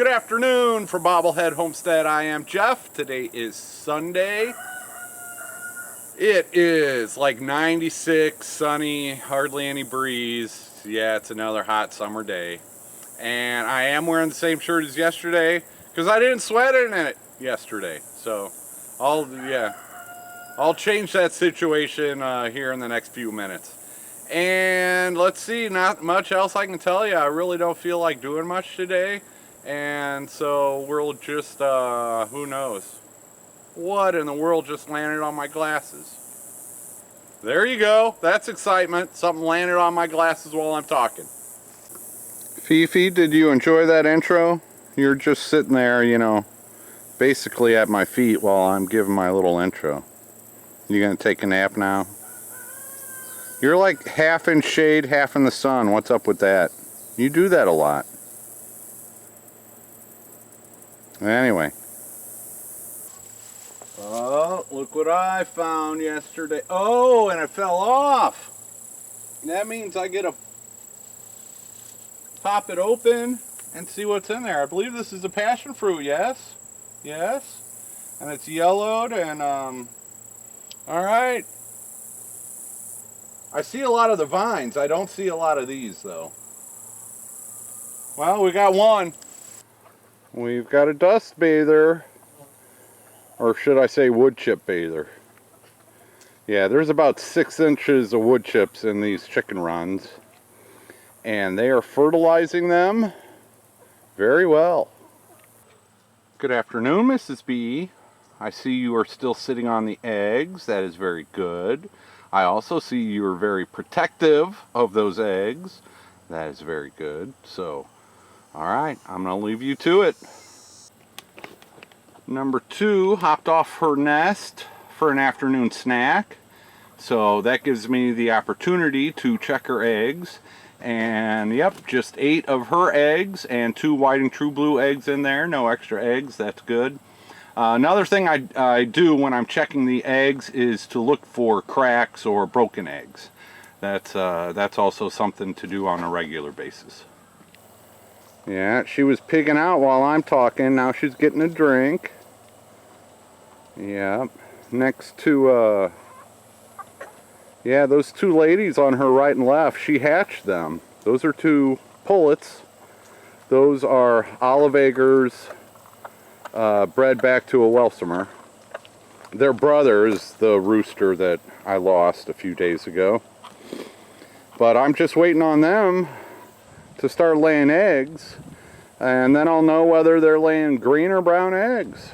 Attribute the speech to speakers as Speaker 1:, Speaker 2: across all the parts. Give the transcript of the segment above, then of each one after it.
Speaker 1: Good afternoon from Bobblehead Homestead. I am Jeff. Today is Sunday. It is like 96, sunny, hardly any breeze. Yeah, it's another hot summer day. And I am wearing the same shirt as yesterday because I didn't sweat in it yesterday. So I'll change that situation here in the next few minutes. And let's see, not much else I can tell you. I really don't feel like doing much today. And so we'll just, who knows? What in the world just landed on my glasses? There you go. That's excitement. Something landed on my glasses while I'm talking. Fifi, did you enjoy that intro? You're just sitting there, you know, basically at my feet while I'm giving my little intro. You gonna take a nap now? You're like half in shade, half in the sun. What's up with that? You do that a lot. Anyway. Oh, look what I found yesterday. Oh, and it fell off. That means I get to pop it open and see what's in there. I believe this is a passion fruit, yes? Yes. And it's yellowed and, all right. I see a lot of the vines. I don't see a lot of these, though. Well, we got one. We've got a dust bather, or should I say wood chip bather. Yeah, there's about 6 inches of wood chips in these chicken runs, and they are fertilizing them very well. Good afternoon, Mrs. B. I see you are still sitting on the eggs. That is very good. I also see you are very protective of those eggs. That is very good. So, all right, I'm going to leave you to it. Number 2 hopped off her nest for an afternoon snack. So that gives me the opportunity to check her eggs. And yep, just 8 of her eggs and 2 white and true blue eggs in there. No extra eggs, that's good. Another thing I do when I'm checking the eggs is to look for cracks or broken eggs. That's also something to do on a regular basis. Yeah, she was pigging out while I'm talking. Now she's getting a drink. Yeah, next to, yeah, those 2 ladies on her right and left, she hatched them. Those are 2 pullets. Those are olive eggers bred back to a Welsomer. Their brother is the rooster that I lost a few days ago. But I'm just waiting on them to start laying eggs, and then I'll know whether they're laying green or brown eggs.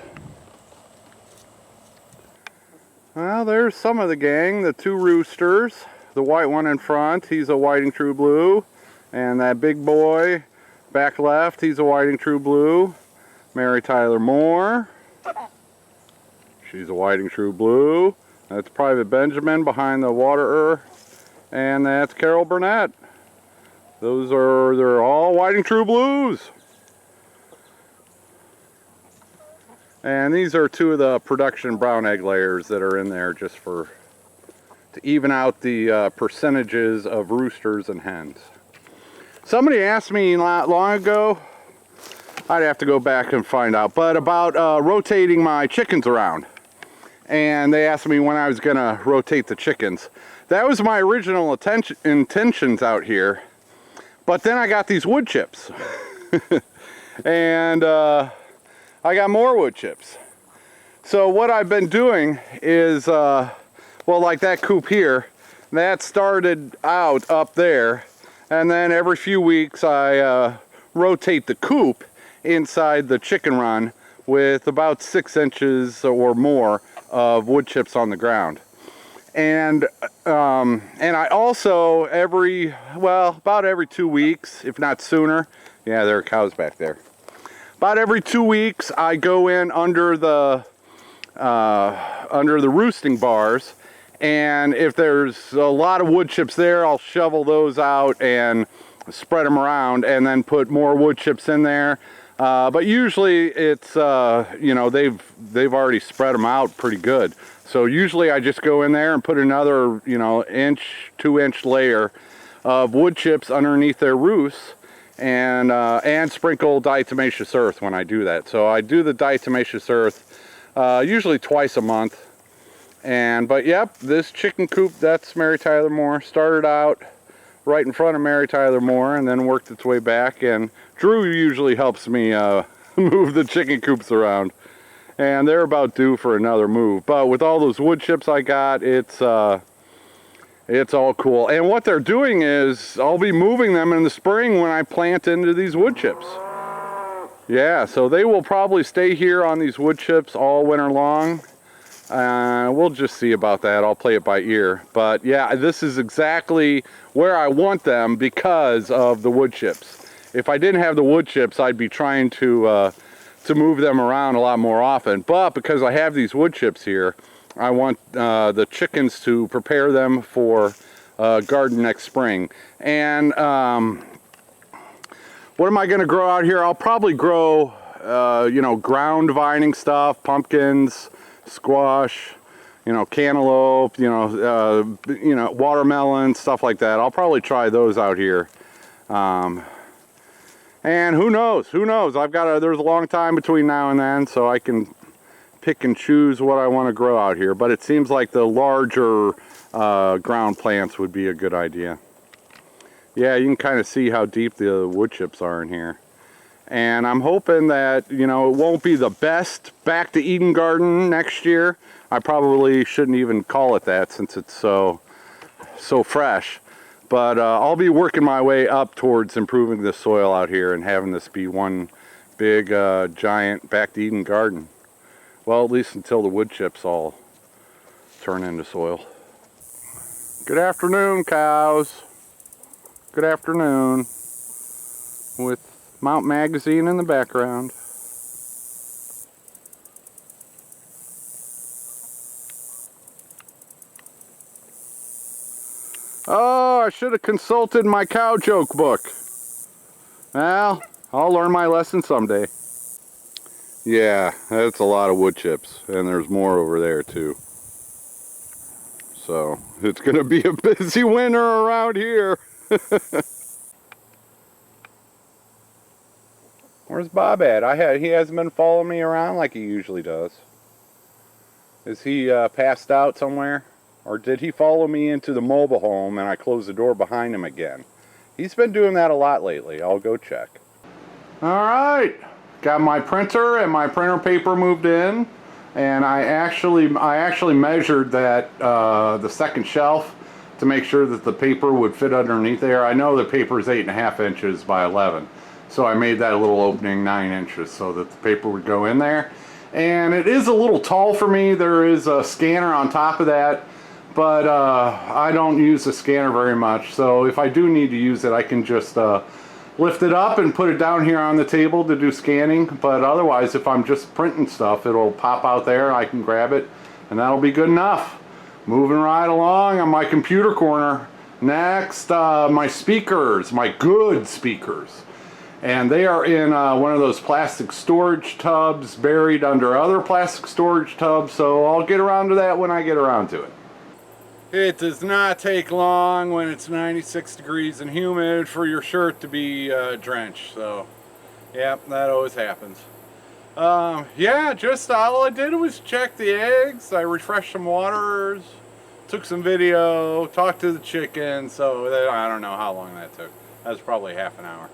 Speaker 1: Well, there's some of the gang, the 2 roosters. The white one in front, he's a whiting true blue, and that big boy back left, he's a whiting true blue. Mary Tyler Moore, she's a whiting true blue. That's Private Benjamin behind the waterer, and that's Carol Burnett. They're all whiting true blues. And these are 2 of the production brown egg layers that are in there just to even out the percentages of roosters and hens. Somebody asked me not long ago, I'd have to go back and find out, but about rotating my chickens around. And they asked me when I was gonna rotate the chickens. That was my original intentions out here. But then I got these wood chips. And I got more wood chips. So what I've been doing is, well, like that coop here, that started out up there, and then every few weeks I rotate the coop inside the chicken run with about 6 inches or more of wood chips on the ground. And I also about every 2 weeks, if not sooner, yeah, there are cows back there. About every 2 weeks, I go in under the roosting bars, and if there's a lot of wood chips there, I'll shovel those out and spread them around, and then put more wood chips in there. But usually it's you know, they've already spread them out pretty good. So usually I just go in there and put another, you know, 1-2 inch layer of wood chips underneath their roosts, and sprinkle diatomaceous earth when I do that. So I do the diatomaceous earth usually twice a month. But yep, this chicken coop, that's Mary Tyler Moore. Started out right in front of Mary Tyler Moore and then worked its way back. And Drew usually helps me move the chicken coops around. And they're about due for another move. But with all those wood chips I got, it's all cool. And what they're doing is, I'll be moving them in the spring when I plant into these wood chips. Yeah, so they will probably stay here on these wood chips all winter long. We'll just see about that. I'll play it by ear. But yeah, this is exactly where I want them because of the wood chips. If I didn't have the wood chips, I'd be trying to move them around a lot more often. But because I have these wood chips here, I want the chickens to prepare them for garden next spring. And what am I going to grow out here? I'll probably grow, you know, ground vining stuff, pumpkins, squash, you know, cantaloupe, you know, watermelon, stuff like that. I'll probably try those out here. And who knows? Who knows? There's a long time between now and then, so I can pick and choose what I want to grow out here. But it seems like the larger ground plants would be a good idea. Yeah, you can kind of see how deep the wood chips are in here. And I'm hoping that, you know, it won't be the best back to Eden garden next year. I probably shouldn't even call it that since it's so fresh. But I'll be working my way up towards improving the soil out here and having this be one big, giant back to Eden garden. Well, at least until the wood chips all turn into soil. Good afternoon, cows. Good afternoon. With Mount Magazine in the background. Oh, I should have consulted my cow joke book. Well, I'll learn my lesson someday. Yeah, that's a lot of wood chips, and there's more over there too. So, it's gonna be a busy winter around here. Where's Bob at? He hasn't been following me around like he usually does. Is he passed out somewhere? Or did he follow me into the mobile home and I closed the door behind him again? He's been doing that a lot lately. I'll go check. Alright, got my printer and my printer paper moved in. And I actually measured that the second shelf to make sure that the paper would fit underneath there. I know the paper is 8.5 inches by 11. So I made that a little opening 9 inches so that the paper would go in there. And it is a little tall for me. There is a scanner on top of that, but I don't use the scanner very much. So if I do need to use it, I can just lift it up and put it down here on the table to do scanning. But otherwise, if I'm just printing stuff, it'll pop out there. I can grab it, and that'll be good enough. Moving right along on my computer corner. Next, my speakers, my good speakers. And they are in one of those plastic storage tubs buried under other plastic storage tubs, so I'll get around to that when I get around to it. It does not take long when it's 96 degrees and humid for your shirt to be drenched, so yep, that always happens. Yeah, just all I did was check the eggs, I refreshed some waters, took some video, talked to the chickens, so I don't know how long that took. That was probably half an hour.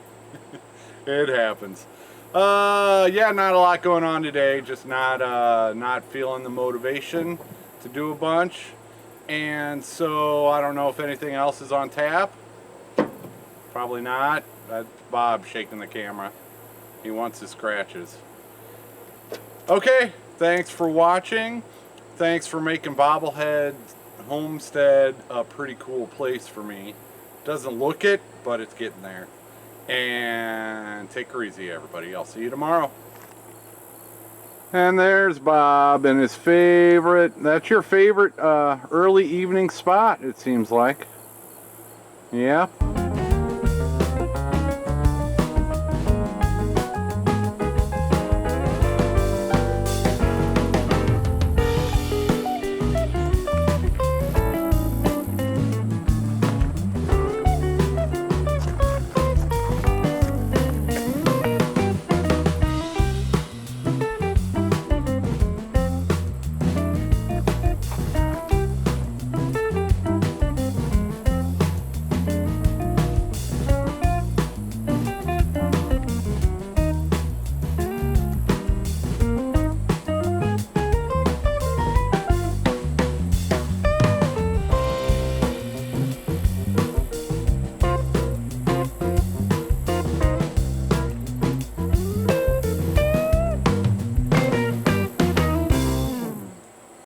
Speaker 1: It happens. Yeah, not a lot going on today. Just not feeling the motivation to do a bunch. And so I don't know if anything else is on tap. Probably not. That's Bob shaking the camera. He wants his scratches. Okay, thanks for watching. Thanks for making Bobblehead Homestead a pretty cool place for me. Doesn't look it, but it's getting there. And take her easy, everybody. I'll see you tomorrow. And there's Bob and his favorite, that's your favorite early evening spot, it seems like. Yep.